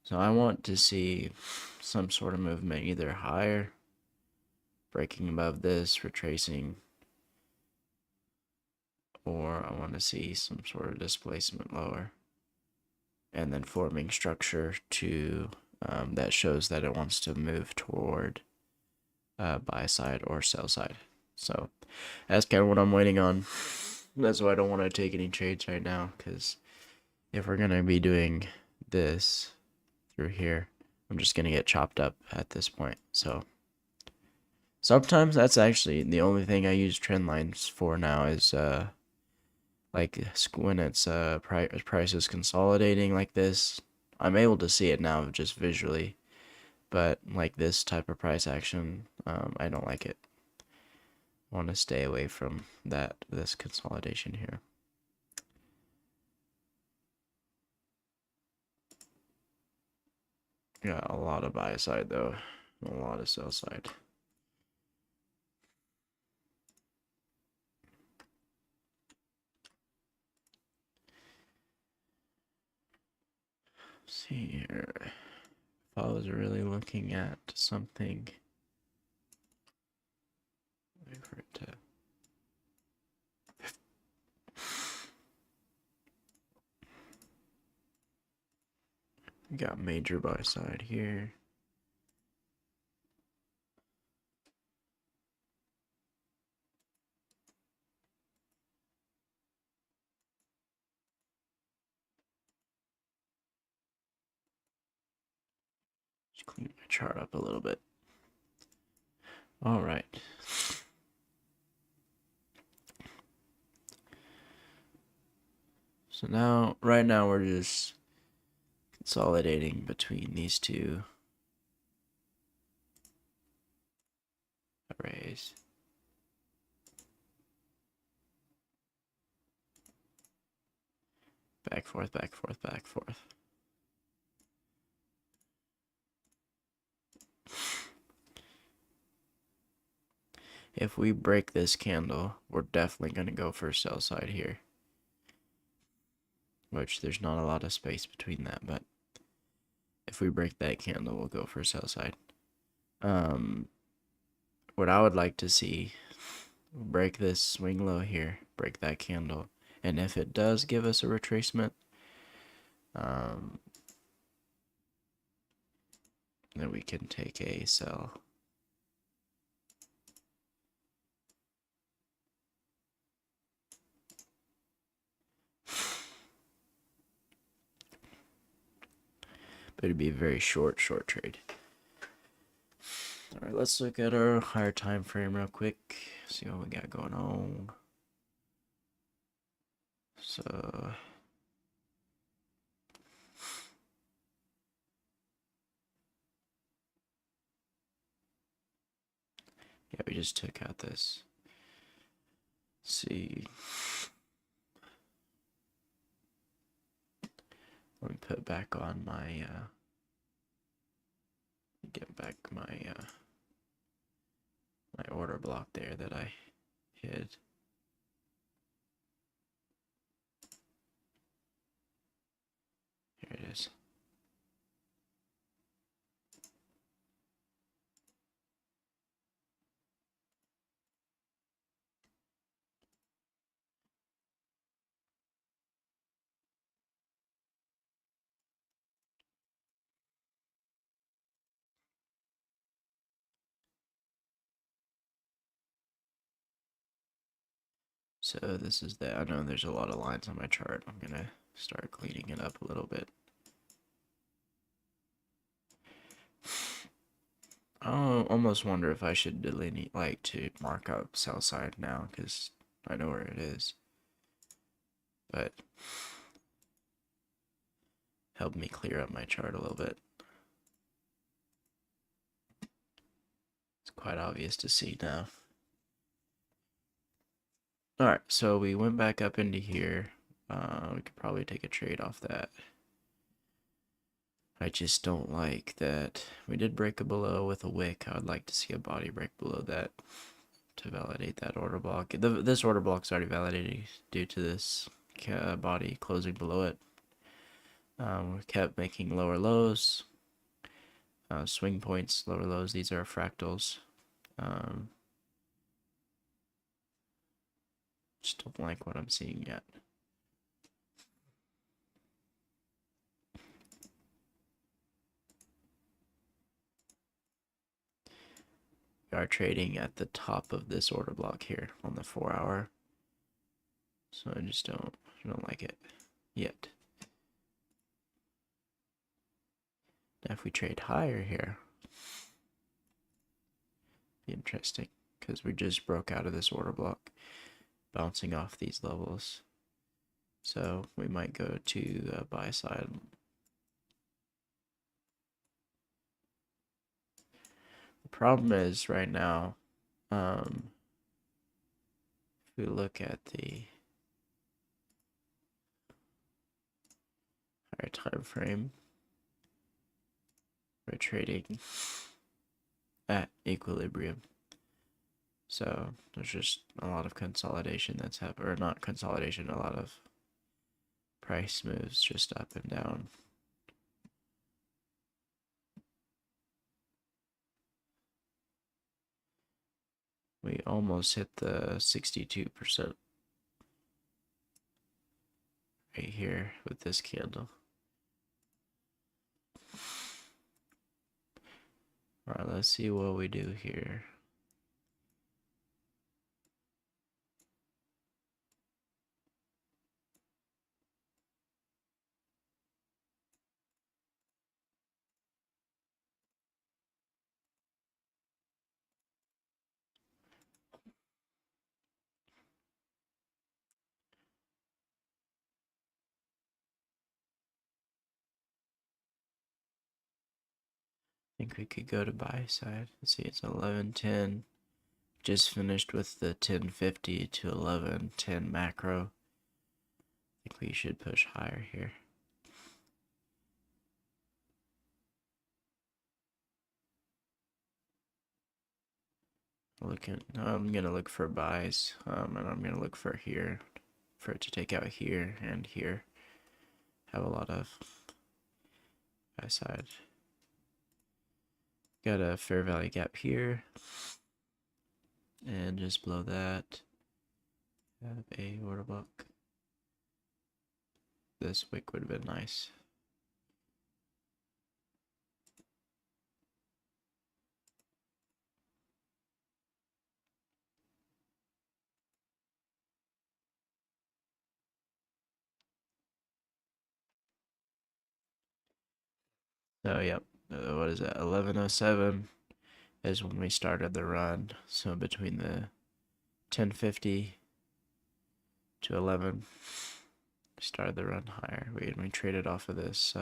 So I want to see some sort of movement, either higher, breaking above this, retracing, or I want to see some sort of displacement lower, and then forming structure to that shows that it wants to move toward buy side or sell side. So that's kind of what I'm waiting on. That's why I don't want to take any trades right now, because if we're gonna be doing this through here, I'm just gonna get chopped up at this point. So sometimes that's actually the only thing I use trend lines for now is like when it's prices consolidating like this. I'm able to see it now just visually, but like this type of price action, I don't like it. I want to stay away from this consolidation here. Got a lot of buy side though, a lot of sell side. Let's see here, if I was really looking at something, wait for it to. We got major buy side here. Just clean my chart up a little bit. All right. So now, right now, we're just consolidating between these two arrays. Back, forth, back, forth, back, forth. If we break this candle, we're definitely going to go for sell side here. Which there's not a lot of space between that, but if we break that candle, we'll go for sell side. What I would like to see, break this swing low here, break that candle, and if it does give us a retracement, then we can take a sell. But it'd be a very short trade. All right, let's look at our higher time frame real quick. See what we got going on. So yeah, we just took out this. Let's see. Let me put back on my get back my my order block there that I hid. Here it is. So this is I know there's a lot of lines on my chart. I'm gonna start cleaning it up a little bit. I almost wonder if I should delineate, like, to mark up sell side now, because I know where it is. But help me clear up my chart a little bit. It's quite obvious to see now. Alright, so we went back up into here. We could probably take a trade off that. I just don't like that. We did break a below with a wick. I would like to see a body break below that to validate that order block. This order block's already validated due to this body closing below it. We kept making lower lows, swing points, lower lows. These are fractals. Just don't like what I'm seeing yet. are trading at the top of this order block here on the 4-hour. So I just don't like it yet. Now if we trade higher here, be interesting because we just broke out of this order block, bouncing off these levels. So we might go to buy side. The problem is right now, if we look at the higher time frame, we're trading at equilibrium. So there's just a lot of consolidation that's happened, or not consolidation, a lot of price moves just up and down. We almost hit the 62% right here with this candle. Alright, let's see what we do here. I think we could go to buy side. Let's see, it's 11:10. Just finished with the 1050 to 11:10 macro. I think we should push higher here. I'm gonna look for buys, and I'm gonna look for here, for it to take out here and here. Have a lot of buy side. Got a fair value gap here, and just below that, have a order block. This wick would have been nice. So yep, what is that? 11:07 is when we started the run. So between the 1050 to 11, we started the run higher. We traded off of this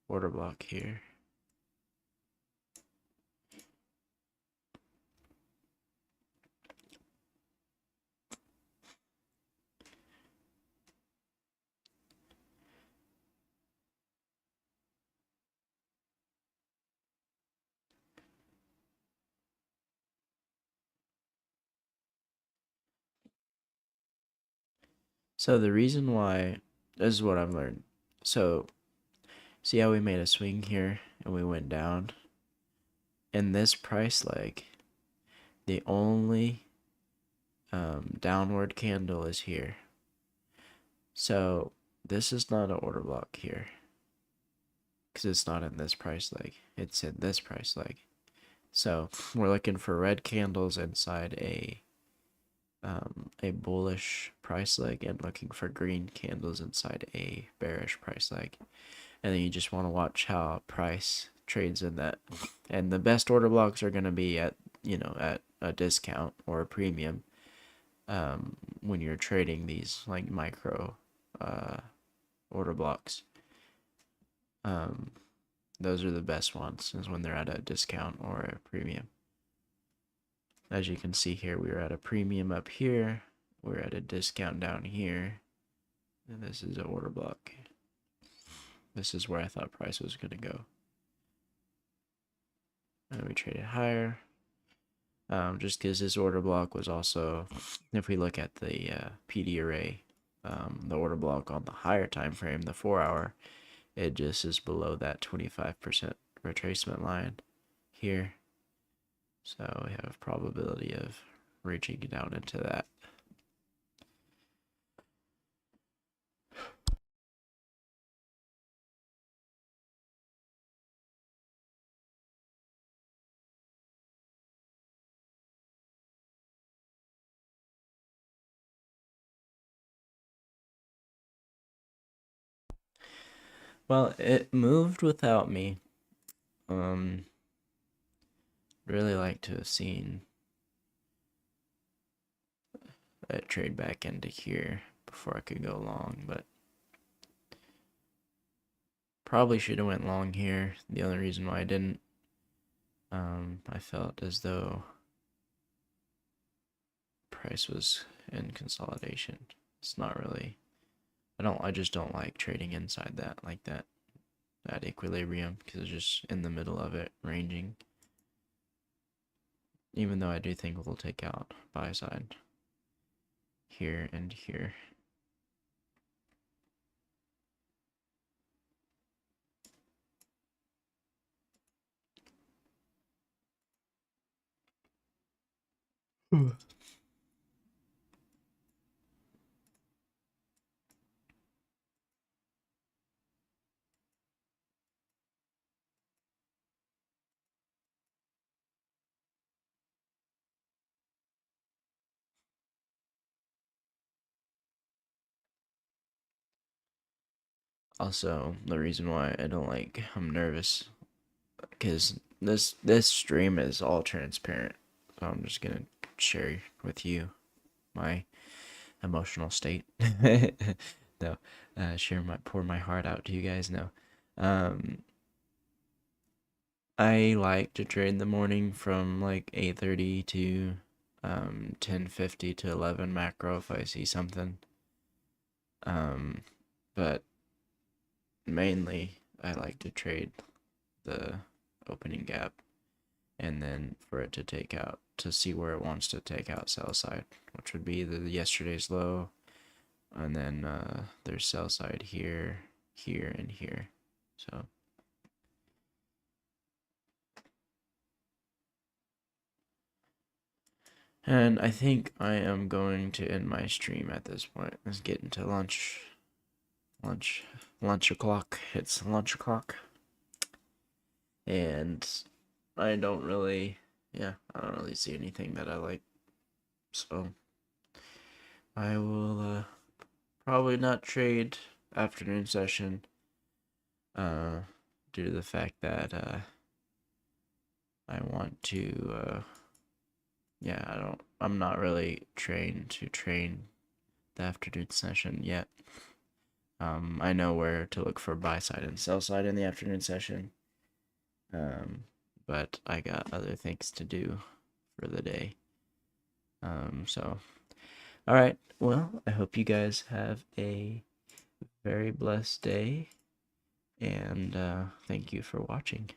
order block here. So the reason why, this is what I've learned. So see how we made a swing here and we went down? In this price leg, the only downward candle is here. So this is not an order block here, because it's not in this price leg, it's in this price leg. So we're looking for red candles inside a bullish price leg and looking for green candles inside a bearish price leg. And then you just want to watch how price trades in that. And the best order blocks are going to be at, at a discount or a premium when you're trading these like micro order blocks. Those are the best ones, is when they're at a discount or a premium. As you can see here, we were at a premium up here, we're at a discount down here, and this is an order block. This is where I thought price was going to go. And we traded higher. Just because this order block was also, if we look at the PD array, the order block on the higher time frame, the 4-hour, it just is below that 25% retracement line here. So we have probability of reaching down into that. Well, it moved without me. Um, really like to have seen that trade back into here before I could go long, but probably should have went long here. The only reason why I didn't, I felt as though price was in consolidation. It's not really. I just don't like trading inside that like that equilibrium because it's just in the middle of it ranging. Even though I do think we'll take out buy side here and here. Also, the reason why I'm nervous because this stream is all transparent. So I'm just gonna share with you my emotional state. No, pour my heart out to you guys. No, um, I like to trade in the morning from like 8:30 to 10:50 to 11 macro if I see something. But mainly I like to trade the opening gap and then for it to take out to see where it wants to take out sell side, which would be the yesterday's low, and then there's sell side here, here, and here. So and I think I am going to end my stream at this point. Let's get into lunch. Lunch o'clock. It's lunch o'clock. And I don't really see anything that I like. So I will probably not trade afternoon session due to the fact that I want to I'm not really trained to train the afternoon session yet. I know where to look for buy side and sell side in the afternoon session. But I got other things to do for the day. So all right. Well, I hope you guys have a very blessed day, and thank you for watching.